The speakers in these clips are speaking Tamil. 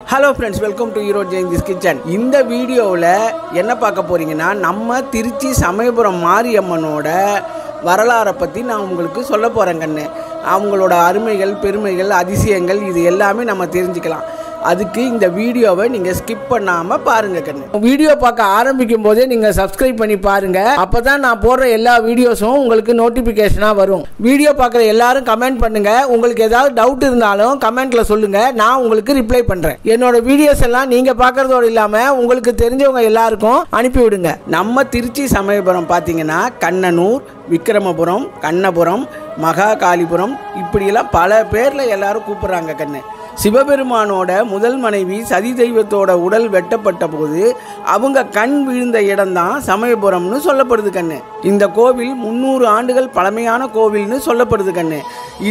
Hello friends, welcome to Hero Jain's Kitchen. இந்த வீடியோவில் என்ன பார்க்க போறீங்கன்னா நம்ம திருச்சி சமயபுரம் மாரியம்மனோட வரலாறை பற்றி நான் உங்களுக்கு சொல்ல போகிறேன் கண்ணு. அவங்களோட அருமைகள் பெருமைகள் அதிசயங்கள் இது எல்லாமே நம்ம தெரிஞ்சுக்கலாம். அதுக்கு இந்த வீடியோவை நீங்கள் ஸ்கிப் பண்ணாமல் பாருங்கள் கண்ணு. வீடியோ பார்க்க ஆரம்பிக்கும் போதே நீங்கள் சப்ஸ்கிரைப் பண்ணி பாருங்கள். அப்போ தான் நான் போடுற எல்லா வீடியோஸும் உங்களுக்கு நோட்டிஃபிகேஷனாக வரும். வீடியோ பார்க்குற எல்லாரும் கமெண்ட் பண்ணுங்கள். உங்களுக்கு ஏதாவது டவுட் இருந்தாலும் கமெண்ட்டில் சொல்லுங்கள், நான் உங்களுக்கு ரிப்ளை பண்ணுறேன். என்னோட வீடியோஸ் எல்லாம் நீங்கள் பார்க்குறதோடு இல்லாமல் உங்களுக்கு தெரிஞ்சவங்க எல்லாருக்கும் அனுப்பிவிடுங்க. நம்ம திருச்சி சமயபுரம் பார்த்தீங்கன்னா கண்ணனூர், விக்கிரமபுரம், கண்ணபுரம், மகாகாலிபுரம் இப்படியெல்லாம் பல பேரில் எல்லாரும் கூப்பிட்றாங்க கண்ணு. சிவபெருமானோட முதல் மனைவி சதி தெய்வத்தோட உடல் வெட்டப்பட்ட போது அவங்க கண் விழுந்த இடம்தான் சமயபுரம்னு சொல்லப்படுது கண்ணு. இந்த கோவில் 300 ஆண்டுகள் பழமையான கோவில்னு சொல்லப்படுது கண்ணு.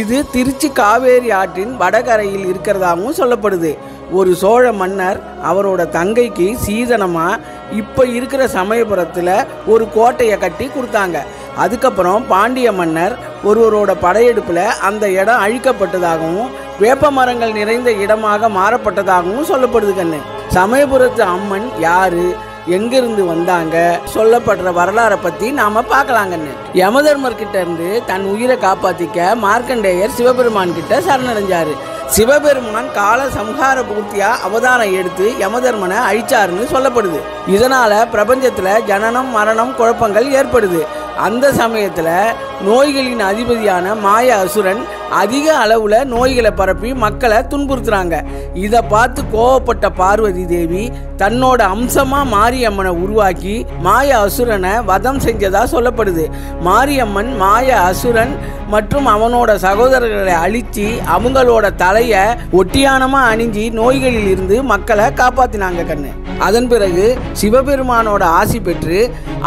இது திருச்சி காவேரி ஆற்றின் வடகரையில் இருக்கிறதாகவும் சொல்லப்படுது. ஒரு சோழ மன்னர் அவரோட தங்கைக்கு சீதனமாக இப்போ இருக்கிற சமயபுரத்தில் ஒரு கோட்டையை கட்டி கொடுத்தாங்க. அதுக்கப்புறம் பாண்டிய மன்னர் ஒருவரோட படையெடுப்பில் அந்த இடம் அழிக்கப்பட்டதாகவும் வேப்ப மரங்கள் நிறைந்த இடமாக மாறப்பட்டதாகவும் சொல்லப்படுது கண்ணு. சமயபுரத்து அம்மன் யாரு, எங்கிருந்து வந்தாங்க, சொல்லப்படுற வரலாறை பற்றி நாம் பார்க்கலாங்கன்னு. யமதர்மர் கிட்ட இருந்து தன் உயிரை காப்பாற்றிக்க மார்க்கண்டேயர் சிவபெருமான் கிட்ட சரணடைஞ்சாரு. சிவபெருமான் கால சம்ஹார பூர்த்தியா அவதாரம் எடுத்து யமதர்மனை அழிச்சாருன்னு சொல்லப்படுது. இதனால பிரபஞ்சத்துல ஜனனம் மரணம் குழப்பங்கள் ஏற்படுது. அந்த சமயத்துல நோய்களின் அதிபதியான மாய அசுரன் அதிக அளவுல நோய்களை பரப்பி மக்களை துன்புறுத்துறாங்க. இதை பார்த்து கோவப்பட்ட பார்வதி தேவி தன்னோட அம்சமா மாரியம்மனை உருவாக்கி மாய அசுரனை வதம் செஞ்சதா சொல்லப்படுது. மாரியம்மன் மாய அசுரன் மற்றும் அவனோட சகோதரர்களை அழிச்சு அவங்களோட தலைய ஒட்டியானமா அணிஞ்சி நோய்களில் இருந்து மக்களை காப்பாத்தினாங்க கண்ணு. அதன் பிறகு சிவபெருமானோட ஆசி பெற்று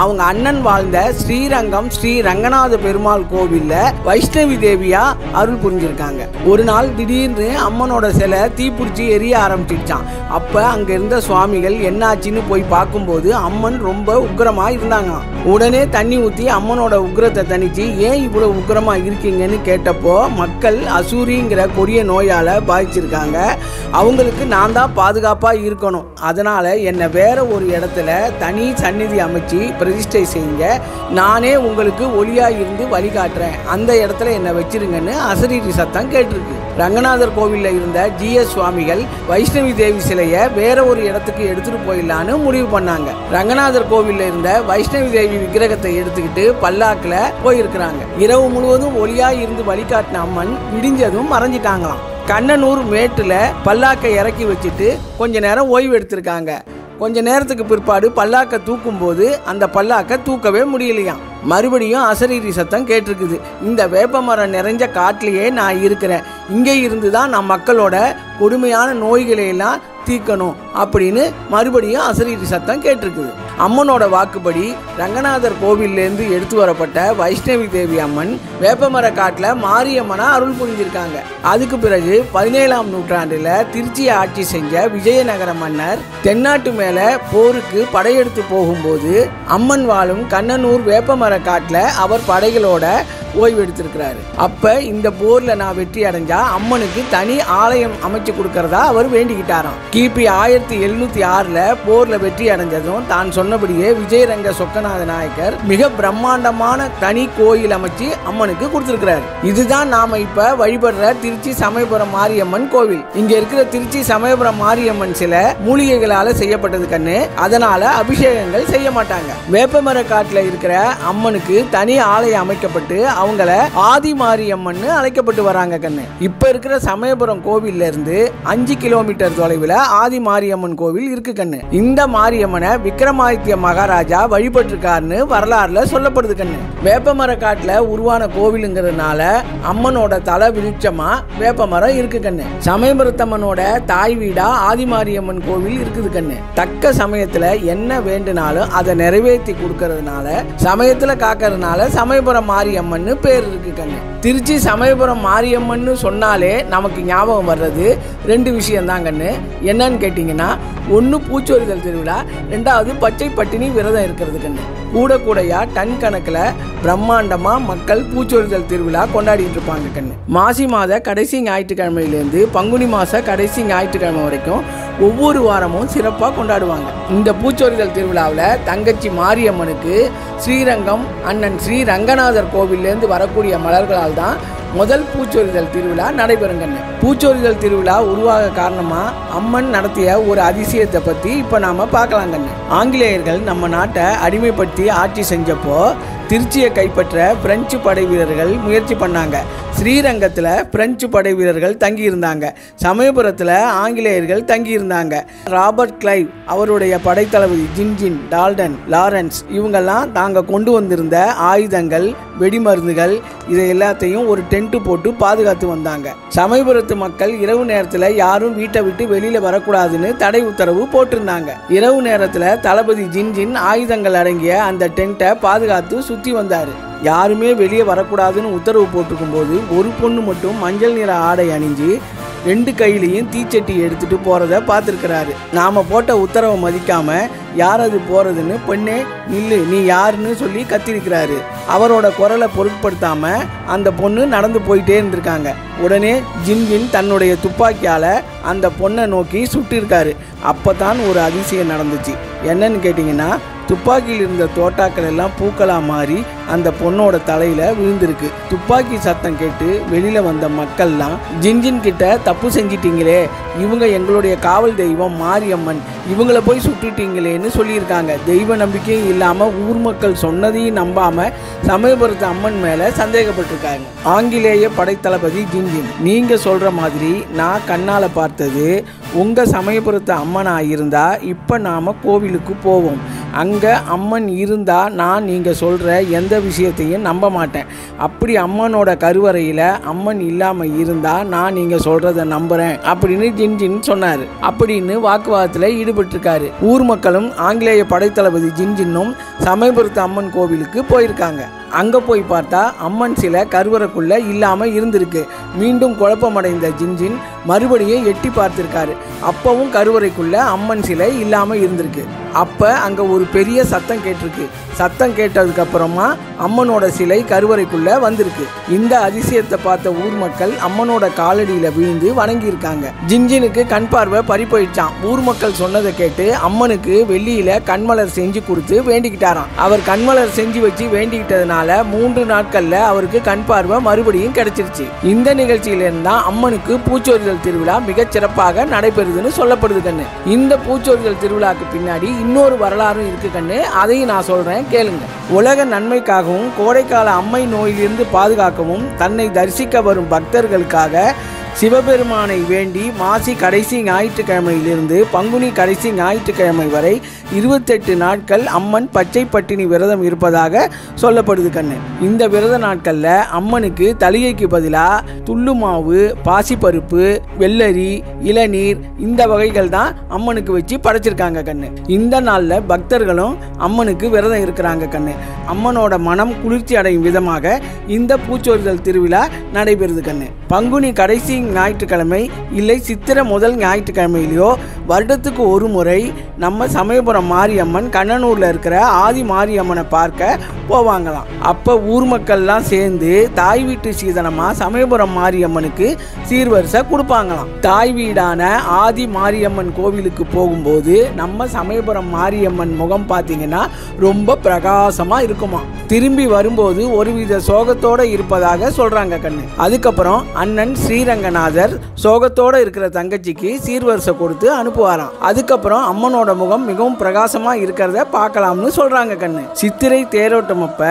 அவங்க அண்ணன் வாழ்ந்த ஸ்ரீரங்கம் ஸ்ரீ ரங்கநாத பெருமாள் கோவில்ல வைஷ்ணவி தேவியா அருள் புரிஞ்சிருக்காங்க. ஒரு நாள் திடீர்னு அம்மனோட சிலை தீப்பிடிச்சி எரிய ஆரம்பிச்சிருச்சான். அப்ப அங்க இருந்த சுவாமிகள் என்னாச்சுன்னு போய் பார்க்கும்போது அம்மன் ரொம்ப உக்கிரமா இருந்தாங்க. உடனே தண்ணி ஊற்றி அம்மனோட உக்கிரத்தை தணிச்சு ஏன் இவ்வளவு உக்கிரமா இருக்கீங்கன்னு கேட்டப்போ மக்கள் அசூரிங்கிற கொடிய நோயால பாதிச்சிருக்காங்க, அவங்களுக்கு நான் தான் பாதுகாப்பா இருக்கணும், அதனால என்னை வேற ஒரு இடத்துல தனி சந்நிதி அமைச்சு பிரதிஷ்டை செய்யுங்க, நானே உங்களுக்கு ஒளியா இருந்து வழிகாட்டுறேன், அந்த இடத்துல என்னை வச்சிருங்கன்னு அசரீரி சத்தம் கேட்டிருக்கு. ரங்கநாதர் கோவில்ல இருந்த ஜிஎஸ் சுவாமிகள் வைஷ்ணவி தேவி சிலையை வேற ஒரு இடத்துக்கு எடுத்துட்டு போயிடலான்னு முடிவு பண்ணாங்க. ரங்கநாதர் கோவில்ல இருந்த வைஷ்ணவி தேவி விக்கிரகத்தை எடுத்துக்கிட்டு பல்லாக்குல போயிருக்கிறாங்க. இரவு முழுவதும் ஒளியா இருந்து வழிகாட்டின அம்மன் விடிஞ்சதும் மறைஞ்சிட்டாங்களாம். கண்ணனூர் மேட்டுல பல்லாக்கை இறக்கி வச்சுட்டு கொஞ்ச நேரம் ஓய்வு எடுத்திருக்காங்க. கொஞ்ச நேரத்துக்கு பிற்பாடு பல்லாக்கை தூக்கும் போது அந்த பல்லாக்கை தூக்கவே முடியலையாம். மறுபடியும் அசரீரி சத்தம் கேட்டிருக்குது. இந்த வேப்பமரம் நிறைஞ்ச காட்டிலேயே நான் இருக்கிறேன், இங்கே இருந்து தான் நான் மக்களோட கொடுமையான நோய்களை எல்லாம் தீர்க்கணும் அப்படின்னு மறுபடியும் அசரீரி சத்தம் கேட்டிருக்குது. அம்மனோட வாக்குப்படி ரங்கநாதர் கோவிலேருந்து எடுத்து வரப்பட்ட வைஷ்ணவி தேவி அம்மன் வேப்பமர காட்டில் மாரியம்மனா அருள் புரிஞ்சிருக்காங்க. அதுக்கு பிறகு 17ஆம் நூற்றாண்டுல திருச்சியை ஆட்சி செஞ்ச விஜயநகர மன்னர் தென்னாட்டு மேல போருக்கு படையெடுத்து போகும்போது அம்மன் வாழும் கண்ணனூர் வேப்பமர காட்டில் அவர் படைகளோட ஓய்வு எடுத்திருக்கிறாரு. அப்ப இந்த போர்ல நான் வெற்றி அடைஞ்சா அம்மனுக்கு தனி ஆலயம் அமைச்சு கொடுக்கறதா அவர் வேண்டிக்கிட்டாராம். கிபி 1706ல போர்ல வெற்றி அடைஞ்சதும் தான் சொன்னபடியே விஜயரங்க சொக்கநாத நாயக்கர் மிக பிரம்மாண்டமான தனி கோயில் அமைச்சு அம்மனுக்கு கொடுத்திருக்கிறார். இதுதான் நாம இப்ப வழிபடுற திருச்சி சமயபுரம் மாரியம்மன் கோவில். இங்க இருக்கிற திருச்சி சமயபுரம் மாரியம்மன் சில மூலிகைகளால செய்யப்பட்டது கண்ணு, அதனால அபிஷேகங்கள் செய்ய மாட்டாங்க. வேப்பமர காட்டுல இருக்கிற அம்மனுக்கு தனி ஆலயம் அமைக்கப்பட்டு அவங்கள ஆதி மாரியம்மன் அழைக்கப்பட்டு வராங்க கண்ணு. இப்ப இருக்கிற சமயபுரம் கோவில்ல இருந்து 5 கிலோமீட்டர் தொலைவில் ஆதி மாரியம்மன் கோவில் இருக்கு கண்ணு. இந்த மாரியம்மனை விக்ரமாதித்ய மகாராஜா வழிபட்டிருக்காருன்னு வரலாறுல சொல்லப்படுது கண்ணு. வேப்பமர காட்டுல உருவான கோவிலுங்கிறதுனால அம்மனோட தலை விருட்சமா வேப்பமரம் இருக்கு கண்ணு. சமயபுரத்தம்மனோட தாய் வீடா ஆதி மாரியம்மன் கோவில் இருக்குது கண்ணு. தக்க சமயத்துல என்ன வேண்டுனாலும் அதை நிறைவேற்றி கொடுக்கறதுனால சமயத்துல காக்கிறதுனால சமயபுரம் மாரியம்மன் பேர் இருக்கு கண்ணு. திருச்சி சமயபுரம் மாரியம்மன் சொன்னாலே நமக்கு ஞாபகம் வர்றது 2 விஷயம் தான் கண்ணு. என்னன்னு கேட்டீங்கன்னா, ஒன்று பூச்சொரிதல் திருவிழா, 2வது பச்சை பட்டினி விரதம் இருக்கிறது கண்ணு. கூட கூடையா டன் கணக்கில் பிரம்மாண்டமாக மக்கள் பூச்சொரிதல் திருவிழா கொண்டாடிட்டு இருப்பாங்க கண்ணு. மாசி மாத கடைசி ஞாயிற்றுக்கிழமையிலேருந்து பங்குனி மாத கடைசி ஞாயிற்றுக்கிழமை வரைக்கும் ஒவ்வொரு வாரமும் சிறப்பாக கொண்டாடுவாங்க. இந்த பூச்சொரிதல் திருவிழாவில் தங்கச்சி மாரியம்மனுக்கு ஸ்ரீரங்கம் அண்ணன் ஸ்ரீ ரங்கநாதர் கோவிலேருந்து வரக்கூடிய மலர்களால் தான் முதல் பூச்சொரிதல் திருவிழா நடைபெறுங்கன்னு. பூச்சொரிதல் திருவிழா உருவாக காரணமாக அம்மன் நடத்திய ஒரு அதிசயத்தை பற்றி இப்போ நாம் பார்க்கலாங்கன்னு. ஆங்கிலேயர்கள் நம்ம நாட்டை அடிமைப்படுத்தி ஆட்சி செஞ்சப்போ திருச்சியை கைப்பற்ற பிரெஞ்சு படை வீரர்கள் முயற்சி பண்ணாங்க. ஸ்ரீரங்கத்தில் பிரெஞ்சு படை வீரர்கள் தங்கியிருந்தாங்க. சமயபுரத்தில் ஆங்கிலேயர்கள் தங்கியிருந்தாங்க. ராபர்ட் கிளைவ் அவருடைய படைத்தளபதி ஜின்ஜின், டால்டன், லாரன்ஸ் இவங்கெல்லாம் தாங்க கொண்டு வந்திருந்த ஆயுதங்கள், வெடிமருந்துகள் இதை எல்லாத்தையும் ஒரு டென்ட்டு போட்டு பாதுகாத்து வந்தாங்க. சமயபுரத்து மக்கள் இரவு நேரத்தில் யாரும் வீட்டை விட்டு வெளியில் வரக்கூடாதுன்னு தடை உத்தரவு போட்டிருந்தாங்க. இரவு நேரத்தில் தளபதி ஜின்ஜின் ஆயுதங்கள் அடங்கிய அந்த டென்ட்டை பாதுகாத்து சுற்றி வந்தார். யாருமே வெளியே வரக்கூடாதுன்னு உத்தரவு போட்டிருக்கும் போது ஒரு பொண்ணு மட்டும் மஞ்சள் நிற ஆடை அணிஞ்சு 2 கையிலையும் தீச்சட்டி எடுத்துட்டு போகிறத பார்த்துருக்கிறாரு. நாம் போட்ட உத்தரவை மதிக்காமல் யார் அது போகிறதுன்னு பெண்ணே நில்லு நீ யாருன்னு சொல்லி கத்திருக்கிறாரு. அவரோட குரலை பொருட்படுத்தாமல் அந்த பொண்ணு நடந்து போயிட்டே இருந்திருக்காங்க. உடனே ஜின்ஜின் தன்னுடைய துப்பாக்கியால் அந்த பொண்ணை நோக்கி சுட்டிருக்காரு. அப்போ தான் ஒரு அதிசயம் நடந்துச்சு. என்னன்னு கேட்டிங்கன்னா, துப்பாக்கியில் இருந்த தோட்டாக்கள் எல்லாம் பூக்களாக மாறி அந்த பொண்ணோட தலையில் விழுந்திருக்கு. துப்பாக்கி சத்தம் கேட்டு வெளியில் வந்த மக்கள்லாம் ஜின்ஜின் கிட்ட தப்பு செஞ்சிட்டீங்களே, இவங்க எங்களுடைய காவல் தெய்வம் மாரியம்மன், இவங்கள போய் சுட்டுட்டீங்களேன்னு சொல்லியிருக்காங்க. தெய்வ நம்பிக்கையும் இல்லாமல் ஊர் மக்கள் சொன்னதையும் நம்பாமல் சமயபுரத்து அம்மன் மேலே சந்தேகப்பட்டிருக்காங்க. ஆங்கிலேய படைத்தளபதி ஜின்ஜின், நீங்கள் சொல்கிற மாதிரி நான் கண்ணால் பார்த்தது உங்கள் சமயபுரத்து அம்மனாக இருந்தால் இப்போ நாம் கோவிலுக்கு போவோம். அங்கே அம்மன் இருந்தால் நான் நீங்கள் சொல்கிற எந்த விஷயத்தையும் நம்ப மாட்டேன். அப்படி அம்மனோட கருவறையில் அம்மன் இல்லாமல் இருந்தால் நான் நீங்கள் சொல்கிறத நம்புகிறேன் அப்படின்னு ஜின்ஜின் சொன்னார். அப்படின்னு வாக்குவாதத்தில் ஈடுபட்டிருக்காரு. ஊர் மக்களும் ஆங்கிலேய படைத்தளபதி ஜின்ஜின்னும் சமயபுரத்து அம்மன் கோவிலுக்கு போயிருக்காங்க. அங்கே போய் பார்த்தா அம்மன் சிலை கருவறைக்குள்ளே இல்லாமல் இருந்திருக்கு. மீண்டும் குழப்பமடைந்த ஜின்ஜின் மறுபடியும் எட்டி பார்த்துருக்காரு. அப்பவும் கருவறைக்குள்ளே அம்மன் சிலை இல்லாமல் இருந்திருக்கு. அப்போ அங்கே ஒரு பெரிய சத்தம் கேட்டிருக்கு. சத்தம் கேட்டதுக்கப்புறமா அம்மனோட சிலை கருவறைக்குள்ளே வந்திருக்கு. இந்த அதிசயத்தை பார்த்த ஊர் மக்கள் அம்மனோட காலடியில் விழுந்து வணங்கியிருக்காங்க. ஜின்ஜினுக்கு கண் பார்வை பறி போயிடுச்சான். ஊர் மக்கள் சொன்னதை கேட்டு அம்மனுக்கு வெள்ளியில் கண்மலர் செஞ்சு கொடுத்து வேண்டிக்கிட்டாராம். அவர் கண்மலர் செஞ்சு வச்சு வேண்டிக்கிட்டதுனால 3 நாட்களில் அவருக்கு கண் பார்வை மறுபடியும் கிடைச்சிருச்சு. இந்த நிகழ்ச்சியிலிருந்து தான் அம்மனுக்கு பூச்சொரிதல் திருவிழா மிகச் சிறப்பாக நடைபெறுதுன்னு சொல்லப்படுது கண்ணு. இந்த பூச்சொரிதல் திருவிழாக்கு பின்னாடி இன்னொரு வரலாறும் இருக்கு கண்ணு. அதையும் நான் சொல்றேன் கேளுங்க. உலக நன்மைக்காகவும் கோடைக்கால அம்மை நோயிலிருந்து பாதுகாக்கவும் தன்னை தரிசிக்க வரும் பக்தர்களுக்காக சிவபெருமானை வேண்டி மாசி கடைசி ஞாயிற்றுக்கிழமையிலிருந்து பங்குனி கடைசி ஞாயிற்றுக்கிழமை வரை 28 நாட்கள் அம்மன் பச்சை பட்டினி விரதம் இருப்பதாக சொல்லப்படுது கண்ணு. இந்த விரத நாட்களில் அம்மனுக்கு தலிகைக்கு பதிலாக துள்ளு மாவு, பாசிப்பருப்பு, வெள்ளரி, இளநீர் இந்த வகைகள் தான் அம்மனுக்கு வச்சு படைச்சிருக்காங்க கண்ணு. இந்த நாளில் பக்தர்களும் அம்மனுக்கு விரதம் இருக்கிறாங்க கண்ணு. அம்மனோட மனம் குளிர்ச்சி அடையும் விதமாக இந்த பூச்சொரிதல் திருவிழா நடைபெறுது கண்ணு. பங்குனி கடைசி ஞாயிற்றுக்கிழமை இல்லை சித்திரை முதல் ஞாயிற்றுக்கிழமையிலையோ வருடத்துக்கு ஒரு முறை நம்ம சமயபுரம் மாரியம்மன் கண்ணனூரில் இருக்கிற ஆதி மாரியம்மனை பார்க்க போவாங்களாம். அப்போ ஊர் மக்கள்லாம் சேர்ந்து தாய் வீட்டு சீதனமாக சமயபுரம் மாரியம்மனுக்கு சீர்வரிசை கொடுப்பாங்களாம். தாய் வீடான ஆதி மாரியம்மன் கோவிலுக்கு போகும்போது நம்ம சமயபுரம் மாரியம்மன் முகம் பார்த்தீங்கன்னா ரொம்ப பிரகாசமாக இருக்குமா. திரும்பி வரும்போது ஒருவித சோகத்தோடு இருப்பதாக சொல்கிறாங்க கண்ணு. அதுக்கப்புறம் அண்ணன் ஸ்ரீரங்கநாதர் சோகத்தோடு இருக்கிற தங்கச்சிக்கு சீர்வரிசை கொடுத்து அனுப்புவாராம். அதுக்கப்புறம் அம்மனோட முகம் மிகவும் பிரகாசமாக இருக்கிறத பார்க்கலாம்னு சொல்கிறாங்க கண்ணு. சித்திரை தேரோட்டம் அப்ப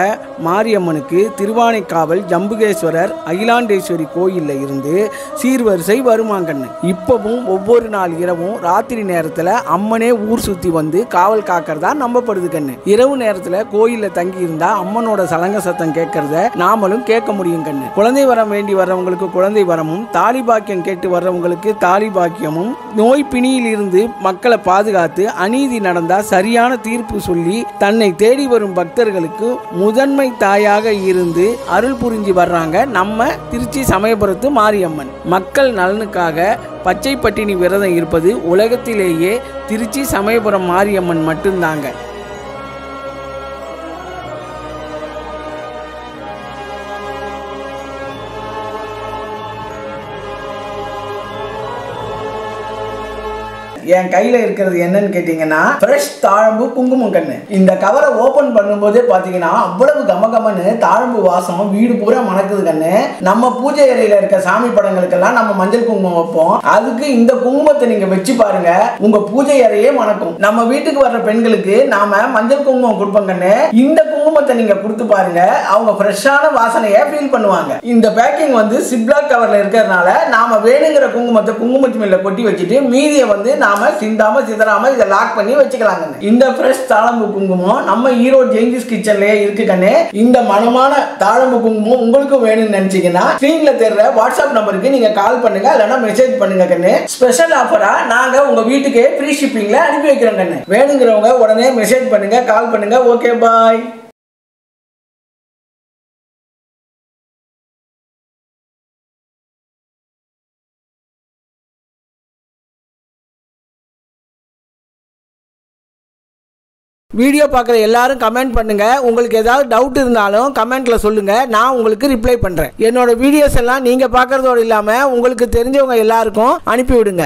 மாரியம்மனுக்கு திருவானைக்காவல் ஜம்புகேஸ்வரர் அகிலாண்டேஸ்வரி கோயிலில் இருந்து சீர்வரிசை வருமாங்கண்ணு. இப்பவும் ஒவ்வொரு நாள் இரவும் ராத்திரி நேரத்தில் அம்மனே ஊர் சுற்றி வந்து காவல் காக்கிறதா நம்பப்படுது கண்ணு. இரவு நேரத்தில் கோயிலில் தங்கி இருந்தா அம்மனோட சலங்க சத்தம் கேட்கறத நாமளும் கேட்க முடியும் கண்ணு. குழந்தை வரம் வேண்டி வர்றவங்களுக்கு குழந்தை வரமும், தாலி பாக்கியம் கேட்டு வர்றவங்களுக்கு தாலி பாக்கியமும், நோய் பிணியில் இருந்து மக்களை பாதுகாத்து அநீதி நடந்தா சரியான தீர்ப்பு சொல்லி தன்னை தேடி வரும் பக்தர்களுக்கு முதன்மை தாயாக இருந்து அருள் புரிஞ்சு வர்றாங்க நம்ம திருச்சி சமயபுரத்து மாரியம்மன். மக்கள் நலனுக்காக பச்சை பட்டினி விரதம் இருப்பது உலகத்திலேயே திருச்சி சமயபுரம் மாரியம்மன் மட்டும்தாங்க. என் கையில இருக்கிறது என்னன்னு கேட்டீங்கன்னா ஃப்ரெஷ் தாழம்பு குங்குமம் கண்ணு. இந்த கவரை ஓபன் பண்ணும்போதே பாத்தீங்கன்னா அவ்வளவு கமகமன்னு தாழம்பு வாசம் வீடு பூரா மணக்குது கண்ணு. நம்ம பூஜை அறையில இருக்க சாமி படங்களுக்கெல்லாம் நம்ம மஞ்சள் குங்குமம் வைப்போம். அதுக்கு இந்த குங்குமத்தை நீங்க வச்சு பாருங்க, உங்க பூஜை அறையே மணக்கும். நம்ம வீட்டுக்கு வர்ற பெண்களுக்கு நாம மஞ்சள் குங்குமம் கொடுப்போம் கண்ணு. இந்த குங்குமத்தை நீங்க கொடுத்து பாருங்க, அவங்க ஃப்ரெஷ்ஷான வாசனையை ஃபீல் பண்ணுவாங்க. இந்த பேக்கிங் வந்து சிப்லாக் கவர்ல இருக்கிறதுனால நாம வேணுங்கிற குங்குமத்தை குங்குமத்து மேல கொட்டி வச்சுட்டு மீதியை வந்து நாம சிந்தாம சிதறாம இதை லாக் பண்ணி வச்சுக்கலாங்க. இந்த ஃப்ரெஷ் தாழம்பு குங்குமம் நம்ம ஈரோடு ஜெயின்ஸ் கிச்சன்லயே இருக்கு கண்ணு. இந்த மனமான தாழம்பு குங்குமம் உங்களுக்கு வேணும்னு நினைச்சீங்கன்னா ஸ்கிரீன்ல தெரியற வாட்ஸ்அப் நம்பருக்கு நீங்க கால் பண்ணுங்க, இல்லைன்னா மெசேஜ் பண்ணுங்க கண்ணு. ஸ்பெஷல் ஆஃபரா நாங்க உங்க வீட்டுக்கு ஃப்ரீ ஷிப்பிங்ல அனுப்பி வைக்கிறோம் கண்ணு. வேணுங்கிறவங்க உடனே மெசேஜ் பண்ணுங்க, கால் பண்ணுங்க. ஓகே, பாய். வீடியோ பார்க்குற எல்லாரும் கமெண்ட் பண்ணுங்க. உங்களுக்கு ஏதாவது டவுட் இருந்தாலும் கமெண்ட்ல சொல்லுங்க, நான் உங்களுக்கு ரிப்ளை பண்றேன். என்னோட வீடியோஸ் எல்லாம் நீங்க பார்க்கறதோடு இல்லாம உங்களுக்கு தெரிஞ்சவங்க எல்லாருக்கும் அனுப்பி விடுங்க.